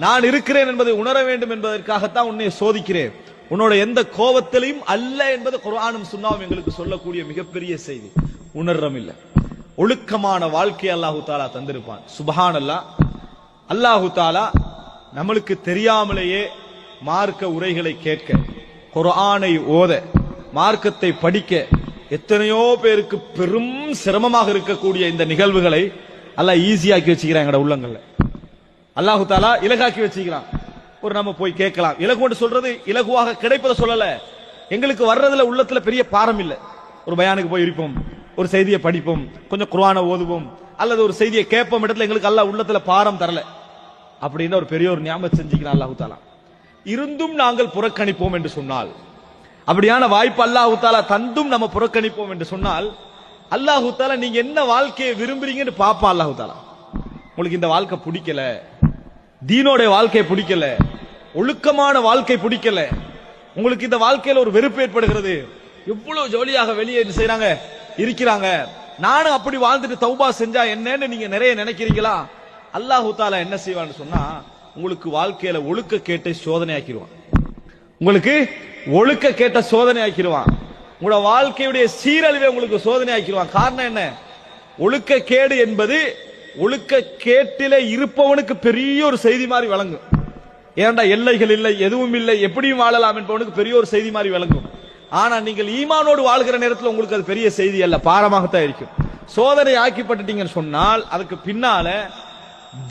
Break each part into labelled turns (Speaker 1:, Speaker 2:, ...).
Speaker 1: நான் இருக்கிறேன் என்பதை உணர வேண்டும் என்பதற்காகத்தான் உன்னை சோதிக்கிறேன். உன்னோட எந்த கோபத்திலையும் அல்ல என்பது குர்ஆனும் சுன்னாவும் எங்களுக்கு சொல்லக்கூடிய மிகப்பெரிய செய்தி. உணர்றம் இல்ல, ஒழுக்கமான வாழ்க்கை அல்லாஹு தாலா தந்திருப்பான். சுப்ஹானல்லாஹ். அல்லாஹு தாலா நம்மளுக்கு தெரியாமலேயே மார்க்க உரைகளை கேட்க, குர்ஆனை ஓத, மார்க்கத்தை படிக்க எத்தனையோ பேருக்கு பெரும் சிரமமாக இருக்கக்கூடிய இந்த நிகழ்வுகளை அல்லாஹ் ஈஸியாக்கி வச்சுக்கிறான். எங்கட உள்ளங்கள்ல அல்லாஹு தாலா இலகாக்கி வச்சுக்கிறான். ஒரு நம்ம போய் கேட்கலாம். இலகு சொல்றது இலகுவாக கிடைப்பதை சொல்லல, எங்களுக்கு வர்றதுல உள்ளத்துல பெரிய பாரம் இல்லை. ஒரு பயானுக்கு போய் இருப்போம், ஒரு செய்தியை படிப்போம், கொஞ்சம் குர்ஆனை ஓதுவோம், அல்லது ஒரு செய்தியை கேட்போம், இடத்துல எங்களுக்கு அல்லாஹ் உள்ளத்துல பாரம் தரல அப்படின்னு ஒரு பெரிய ஒரு ஞாபகம் செஞ்சுக்கிறான் அல்லாஹு தாலா. இருந்தும் நாங்கள் புறக்கணிப்போம் என்று சொன்னால், அப்படியான வாய்ப்பு அல்லாஹு தாலா தந்தும் நம்ம புறக்கணிப்போம் என்று சொன்னால், அல்லாஹு தாலா நீங்க என்ன வாழ்க்கையை விரும்புறீங்கன்னு பாப்பா. அல்லாஹு தாலா உங்களுக்கு இந்த வாழ்க்கை பிடிக்கல, தீனோட வாழ்க்கை பிடிக்கல, ஒழுக்கமான வாழ்க்கை பிடிக்கல, உங்களுக்கு இந்த வாழ்க்கையில ஒரு வெறுப்பு ஏற்படுகிறது, எவ்வளவு ஜோலியாக வெளியே செய்யறாங்க இருக்கிறாங்க, நானும் அப்படி வாழ்ந்துட்டு தௌபா செஞ்சா என்னன்னு நீங்க நிறைய நினைக்கிறீங்களா? அல்லாஹு தாலா என்ன செய்வான்னு சொன்னா, உங்களுக்கு வாழ்க்கையில ஒழுக்க கேட்டை சோதனை ஆக்கிடுவான். உங்களுக்கு ஒழுக்க கேட்ட சோதனை ஆக்கிடுவான். உங்களோட வாழ்க்கையுடைய சீரழிவை உங்களுக்கு சோதனை ஆக்கிடுவான். காரணம் என்ன? ஒழுக்க கேடு என்பது ஒழுக்க கேட்டிலே இருப்பவனுக்கு பெரிய ஒரு செய்தி மாதிரி விளங்கும். ஏன்டா எல்லைகள் இல்லை, எதுவும் இல்லை, எப்படியும் வாழலாம் என்பவனுக்கு பெரிய ஒரு செய்தி மாதிரி விளங்கும். ஆனா நீங்கள் ஈமானோடு வாழ்கிற நேரத்தில் உங்களுக்கு அது பெரிய செய்தி அல்ல, பாரமாகத்தான் இருக்கும். சோதனை ஆக்கிப்பட்டுட்டீங்கன்னு சொன்னால் அதுக்கு பின்னால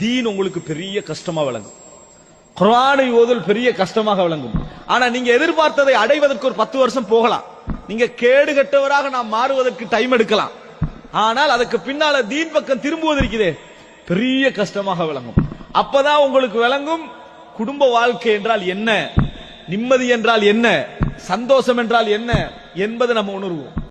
Speaker 1: தீன் உங்களுக்கு பெரிய கஷ்டமா விளங்கும். குர்ஆனை ஓதுல் பெரிய கஷ்டமாக விளங்கும். ஆனா நீங்க எதிர்பார்த்ததை அடைவதற்கு ஒரு 10 வருஷம் போகலாம். நீங்க கேடு கட்டவராக நாம் மாறுவதற்கு டைம் எடுக்கலாம். ஆனால் அதுக்கு பின்னால தீன் பக்கம் திரும்புவது இருக்கிறே பெரிய கஷ்டமாக விளங்கும். அப்பதான் உங்களுக்கு விளங்கும் குடும்ப வாழ்க்கை என்றால் என்ன, நிம்மதி என்றால் என்ன, சந்தோஷம் என்றால் என்ன என்பதை நம்ம உணர்வோம்.